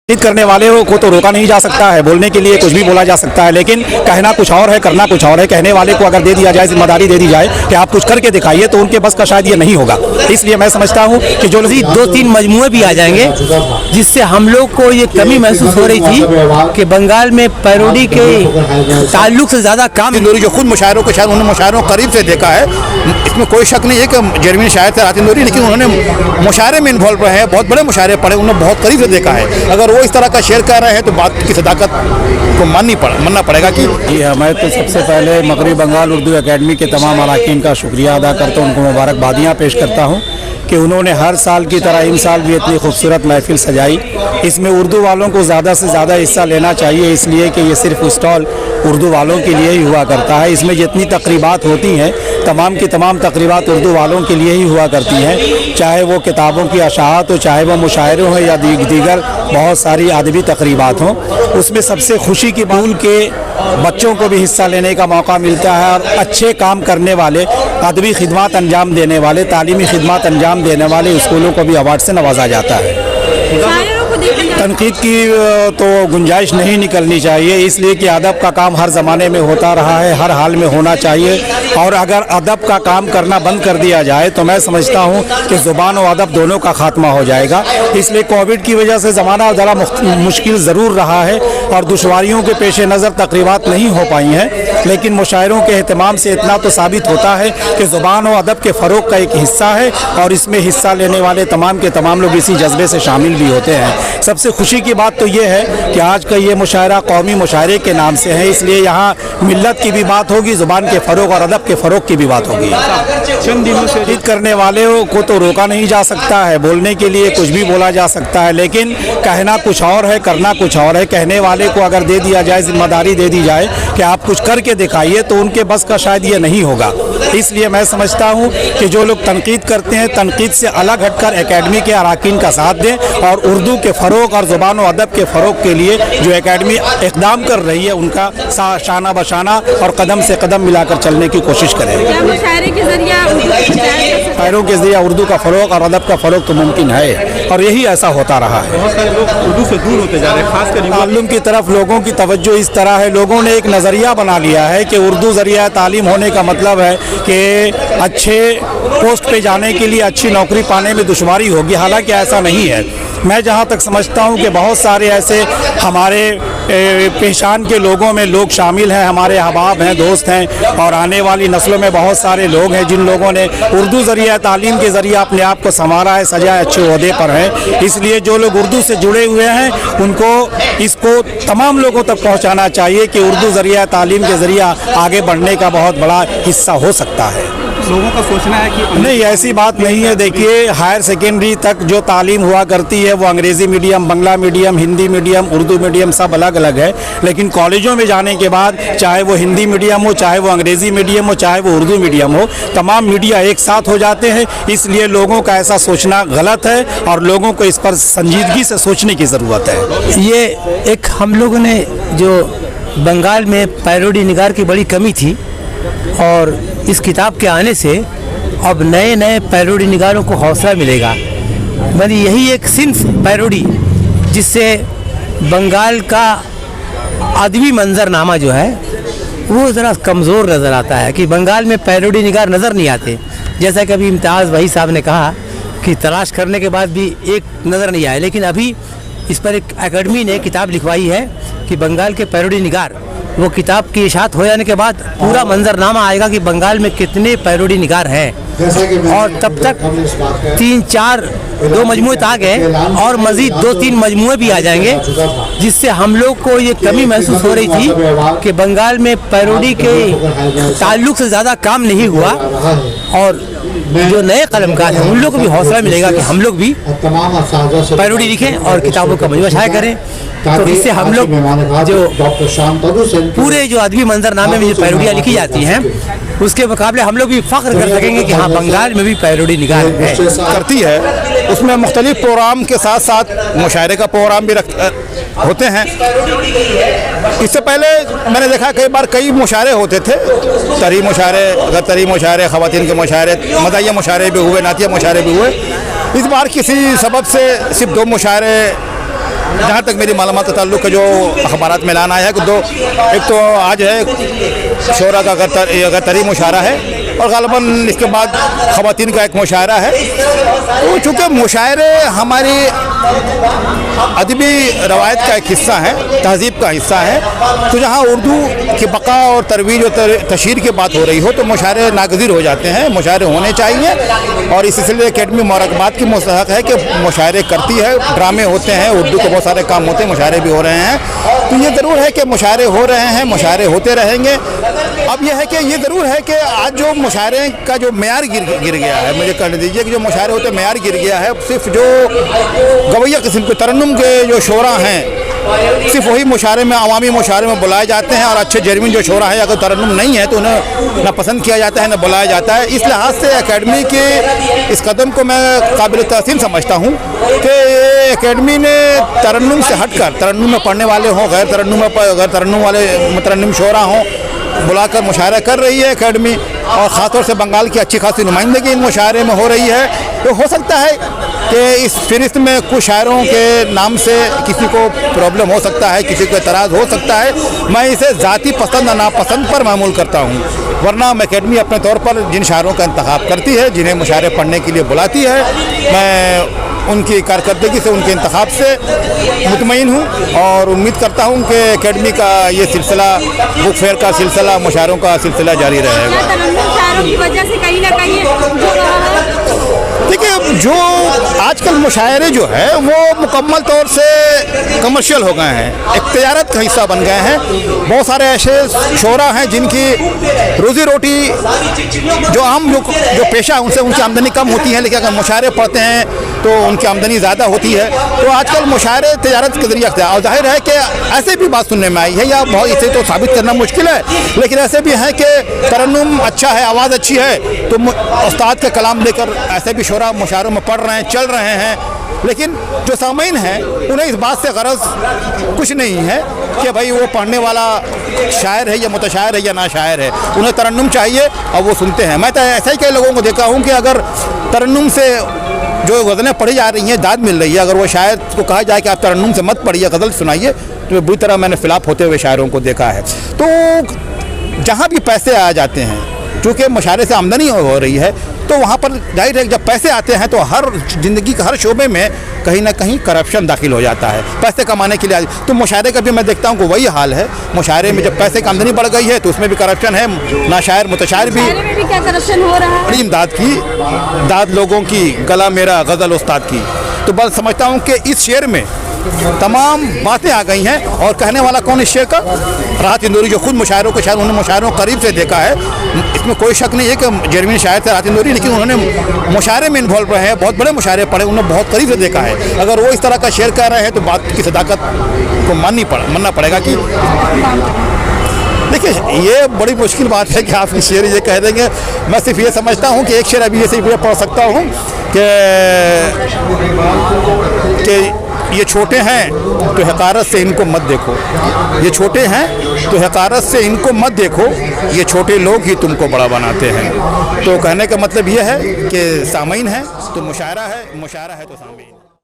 करने वाले को तो रोका नहीं जा सकता है, बोलने के लिए कुछ भी बोला जा सकता है, लेकिन कहना कुछ और है, करना कुछ और है। कहने वाले को अगर दे दिया जाए, जिम्मेदारी दे दी जाए कि आप कुछ करके दिखाइए, तो उनके बस का शायद ये नहीं होगा। इसलिए मैं समझता हूँ कि जो दो तीन मजमुए भी आ जाएंगे, जिससे हम लोग को ये कमी महसूस हो रही थी कि बंगाल में पैरोडी के ताल्लुक से ज़्यादा काम इंदौरी जो खुद मुशायरों को शायद उन्होंने मुशायरों को करीब से देखा है, इसमें कोई शक नहीं है कि जर्मनी शायर थे रात इंदौरी, लेकिन उन्होंने मुशायरे में इन्वॉल्व रहे हैं, बहुत बड़े मुशायरे पढ़े, उन्होंने बहुत करीब से देखा है। अगर वो इस तरह का शेयर कर रहे हैं तो बात की सदाकत को मानना पड़ेगा कि जी हाँ। मैं तो सबसे पहले मगरबी बंगाल उर्दू एकेडमी के तमाम अरकान का शुक्रिया अदा करता हूँ, उनको मुबारकबादियाँ पेश करता हूँ कि उन्होंने हर साल की तरह इन साल भी इतनी खूबसूरत महफिल सजाई। इसमें उर्दू वालों को ज़्यादा से ज़्यादा हिस्सा लेना चाहिए, इसलिए कि ये सिर्फ स्टॉल उर्दू वालों के लिए ही हुआ करता है। इसमें जितनी तकरीबात होती हैं, तमाम की तमाम तकरीबात उर्दू वालों के लिए ही हुआ करती हैं, चाहे वो किताबों की अशाअत हो, चाहे वो मुशायरे हों या दीगर बहुत सारी अदबी तकरीबात हों। उसमें सबसे खुशी की बात के बच्चों को भी हिस्सा लेने का मौका मिलता है और अच्छे काम करने वाले, अदबी खिदमत अंजाम देने वाले, तालीमी खिदमत अंजाम देने वाले स्कूलों को भी अवार्ड से नवाजा जाता है। तनकीद की तो गुंजाइश नहीं निकलनी चाहिए, इसलिए कि अदब का काम हर ज़माने में होता रहा है, हर हाल में होना चाहिए। और अगर अदब का काम करना बंद कर दिया जाए तो मैं समझता हूँ कि ज़ुबान और अदब दोनों का खात्मा हो जाएगा। इसलिए कोविड की वजह से ज़माना ज़रा मुश्किल ज़रूर रहा है और दुश्वारियों के पेश नज़र तकरीबात नहीं हो पाई हैं, लेकिन मुशायरों के अहतमाम से इतना तो साबित होता है कि ज़ुबान और अदब के फ़रोग़ का एक हिस्सा है और इसमें हिस्सा लेने वाले तमाम के तमाम लोग इसी जज्बे से शामिल भी होते हैं। सबसे खुशी की बात तो ये है कि आज का ये मुशायरा कौमी मुशायरे के नाम से है, इसलिए यहाँ मिल्लत की भी बात होगी, ज़ुबान के फ़रोग़ और अदब के फ़रोग़ की भी बात होगी। चंद दिनों से जिद करने वाले को तो रोका नहीं जा सकता है, बोलने के लिए कुछ भी बोला जा सकता है, लेकिन कहना कुछ और है, करना कुछ और है। कहने वाले को अगर दे दिया जाए, जिम्मेदारी दे दी जाए कि आप कुछ करके दिखाइए, तो उनके बस का शायद ये नहीं होगा। इसलिए मैं समझता हूँ कि जो लोग तनकीद करते हैं, तनकीद से अलग हटकर एकेडमी के अरकान का साथ दें और उर्दू के फ़रोग़ और ज़ुबान और अदब के फ़रोग़ के लिए जो एकेडमी इक़दाम कर रही है, उनका शाना बशाना और कदम से कदम मिलाकर चलने की कोशिश करें। शायरों के ज़रिए उर्दू का फ़रोग़ और अदब का फ़रोग़ तो मुमकिन है और यही ऐसा होता रहा है। बहुत सारे लोग उर्दू से दूर होते जा रहे हैं, खासकर ताल्लुम की तरफ लोगों की तवज्जो इस तरह है, लोगों ने एक नज़रिया बना लिया है कि उर्दू ज़रिया तालीम होने का मतलब है कि अच्छे पोस्ट पे जाने के लिए, अच्छी नौकरी पाने में दुश्वारी होगी। हालांकि ऐसा नहीं है। मैं जहाँ तक समझता हूँ कि बहुत सारे ऐसे हमारे पहचान के लोगों में लोग शामिल हैं, हमारे अहबाब हैं, दोस्त हैं और आने वाली नस्लों में बहुत सारे लोग हैं जिन लोगों ने उर्दू ज़रिया तालीम के ज़रिए अपने आप को संवारा है, सजाए, अच्छे ओहदे पर हैं। इसलिए जो लोग उर्दू से जुड़े हुए हैं, उनको इसको तमाम लोगों तक पहुँचाना चाहिए कि उर्दू ज़रिया तालीम के ज़रिए आगे बढ़ने का बहुत बड़ा हिस्सा हो सकता है। लोगों का सोचना है कि नहीं, ऐसी बात नहीं है। देखिए, हायर सेकेंडरी तक जो तालीम हुआ करती है वो Angrezi medium, Bangla medium, Hindi medium, Urdu medium सब अलग अलग है, लेकिन कॉलेजों में जाने के बाद चाहे वो हिंदी मीडियम हो, चाहे वो अंग्रेज़ी मीडियम हो, चाहे वो उर्दू मीडियम हो, तमाम मीडिया एक साथ हो जाते हैं। इसलिए लोगों का ऐसा सोचना गलत है और लोगों को इस पर संजीदगी से सोचने की ज़रूरत है। ये एक हम लोगों ने जो बंगाल में पैरोडी निगार की बड़ी कमी थी और इस किताब के आने से अब नए नए पैरोडी निगारों को हौसला मिलेगा। मतलब यही एक सिंफ पैरोडी जिससे बंगाल का अदबी मंजरनामा जो है वो ज़रा कमज़ोर नज़र आता है कि बंगाल में पैरोडी निगार नज़र नहीं आते। जैसा कि अभी इम्तियाज़ वही साहब ने कहा कि तलाश करने के बाद भी एक नज़र नहीं आए, लेकिन अभी इस पर एक एकेडमी ने किताब लिखवाई है कि बंगाल के पैरोडी निगार। वो किताब की इशात हो जाने के बाद पूरा मंजरनामा आएगा कि बंगाल में कितने पैरोडी निगार हैं और तब तक 3-4 दो मजमुए आ गए और मज़ीद 2-3 मजमुए भी आ जाएंगे, जिससे हम लोग को ये कमी महसूस हो रही थी कि बंगाल में पैरोडी के ताल्लुक से ज़्यादा काम नहीं हुआ और जो नए कलमकार हैं उन लोग को भी हौसला मिलेगा कि हम लोग भी पैरोडी लिखें और किताबों का मजमूआ शाया करें। तो इससे हम लोग जो पूरे जो अदबी मंजरनामे में जो पैरोडियाँ लिखी जाती हैं उसके मुकाबले हम लोग भी फ़ख्र कर सकेंगे कि हाँ, बंगाल में भी पैरोडी निगार है करती है। उसमें मुख्तलिफ प्रोग्राम के साथ साथ मुशायरे का प्रोग्राम भी होते हैं। इससे पहले मैंने देखा कई बार कई मुशायरे होते थे, तरी मुशायरे, गतरी मुशायरे, ख़वातीन के मुशायरे, मदाइया मुशायरे भी हुए, नातिया मुशायरे भी हुए। इस बार किसी सबब से सिर्फ 2 मुशायरे जहाँ तक मेरी मालूमात का ताल्लुक है, जो अखबारात में ऐलान आया है कि एक तो आज है शोरा का गतरी मुशायरा है और ग़ालिबन इसके बाद ख़वातीन का एक मुशायरा है। तो चूँकि मुशायरे हमारी अदबी रवायत का एक हिस्सा है, तहज़ीब का हिस्सा है, तो जहाँ उर्दू की बका और तरवीज और तशहीर की बात हो रही हो तो मुशायरे नागज़ीर हो जाते हैं। मुशायरे होने चाहिए और इस सिलसिले अकेडमी मुबारकबाद की मुस्तहक़ है कि मुशायरे करती है। ड्रामे होते हैं, उर्दू के बहुत सारे काम होते हैं, मुशायरे भी हो रहे हैं। तो ये ज़रूर है कि मुशायरे हो रहे हैं, मुशायरे होते रहेंगे। अब यह है कि ये ज़रूर है कि आज जो मुशायरे का जो मेयार गिर गया है, मुझे कहने दीजिए कि जो मुशायरे होते मेयार गिर गया है। सिर्फ जो गवैया किस्म के तरन्नुम के जो शोरा हैं, सिर्फ वही मुशायरे में, अवामी मुशायरे में बुलाए जाते हैं और अच्छे जर्मीन जो शोरा है अगर तरन्नुम नहीं है तो उन्हें ना पसंद किया जाता है ना बुलाया जाता है। इस लिहाज से अकेडमी के इस कदम को मैं काबिल तहसीन समझता हूँ कि अकेडमी ने तरन्नुम से हटकर, तरन्नुम में पढ़ने वाले हों, गैर तरन्नुम वाले मुतरन्निम शोरा हों, बुलाकर मुशायरा कर रही है अकेडमी और ख़ासतौर से बंगाल की अच्छी खासी नुमाइंदगी इन मुशायरे में हो रही है। तो हो सकता है कि इस फ़हरिस्त में कुछ शायरों के नाम से किसी को प्रॉब्लम हो सकता है, किसी को एतराज़ हो सकता है। मैं इसे ज़ाती पसंद नापसंद पर मामूल करता हूँ, वरना अकेडमी अपने तौर पर जिन शायरों का इंतखाब करती है, जिन्हें मुशायरे पढ़ने के लिए बुलाती है, मैं उनकी कारकर्दगी से, उनके इंतखाब से मुतमईन हूँ और उम्मीद करता हूँ कि अकेडमी का ये सिलसिला, बुक फेयर का सिलसिला, मुशायरों का सिलसिला जारी रहेगा। मुशायरों की वजह से कहीं ना कहीं जो देखिए, जो आजकल मुशायरे जो है वो मुकम्मल तौर से कमर्शियल हो गए हैं, एक तिजारत का हिस्सा बन गए हैं। बहुत सारे ऐसे शोरा हैं जिनकी रोज़ी रोटी जो आम जो पेशा है उनसे उनकी आमदनी कम होती है, लेकिन अगर मुशायरे पढ़ते हैं तो उनकी आमदनी ज़्यादा होती है। तो आजकल मुशायरे तिजारत के ज़रिए है और जाहिर है कि ऐसे भी बात सुनने में आई है, या बहुत इसे तो साबित करना मुश्किल है, लेकिन ऐसे भी हैं कि तरन्नुम अच्छा है, आवाज़ अच्छी है, तो उस्ताद का कलाम लेकर ऐसे भी शोरा मुशायरों में पढ़ रहे हैं, चल रहे हैं। लेकिन जो सामीन हैं उन्हें इस बात से गरज कुछ नहीं है कि भाई वो पढ़ने वाला शायर है या मुतशायर है या ना शायर है, उन्हें तरन्नुम चाहिए और वो सुनते हैं। मैं तो ऐसे ही कई लोगों को देखा हूँ कि अगर तरन्नुम से जो गज़लें पढ़ी जा रही हैं, दाद मिल रही है, अगर वो शायर को कहा जाए कि आप तरन्नुम से मत पढ़िए, गज़ल सुनाइए, तो बुरी तरह मैंने फ़िलाप होते हुए शायरों को देखा है। तो जहाँ भी पैसे आ जाते हैं, चूँकि मुशायरे से आमदनी हो रही है, तो वहाँ पर जाहिर है जब पैसे आते हैं तो हर ज़िंदगी के हर शोबे में कहीं ना कहीं करप्शन दाखिल हो जाता है, पैसे कमाने के लिए। तो मुशायरे का भी मैं देखता हूँ कि वही हाल है। मुशायरे में जब पैसे की आमदनी बढ़ गई है तो उसमें भी करप्शन है, ना शायर मुतशायर भी क्या करप्शन हो रहा है। बड़ी इमदाद की, दाद लोगों की, गला मेरा गज़ल उस्ताद की। तो बस समझता हूँ कि इस शेर में तमाम बातें आ गई हैं। और कहने वाला कौन इस शेर का? राहत इंदौरी, जो खुद मुशायरों के शायर, उन्होंने मुशायरों करीब से देखा है। इसमें कोई शक नहीं है कि जर्मनी शायर थे राहत इंदौरी, लेकिन उन्होंने मुशायरे में इन्वॉल्व रहे हैं, बहुत बड़े मुशायरे पढ़े, उन्होंने बहुत करीब से देखा है। अगर वो इस तरह का शेर कह रहे हैं तो बात की सदाकत को मानना पड़ेगा। कि देखिए, ये बड़ी मुश्किल बात है कि आप इस शेर ये कह देंगे। मैं सिर्फ ये समझता हूँ कि एक शेर अभी ये पढ़ सकता हूँ कि ये छोटे हैं तो हक़ारत से इनको मत देखो, ये छोटे हैं तो हक़ारत से इनको मत देखो, ये छोटे लोग ही तुमको बड़ा बनाते हैं। तो कहने का मतलब ये है कि सामीन है तो मुशायरा है, मुशायरा है तो सामीन।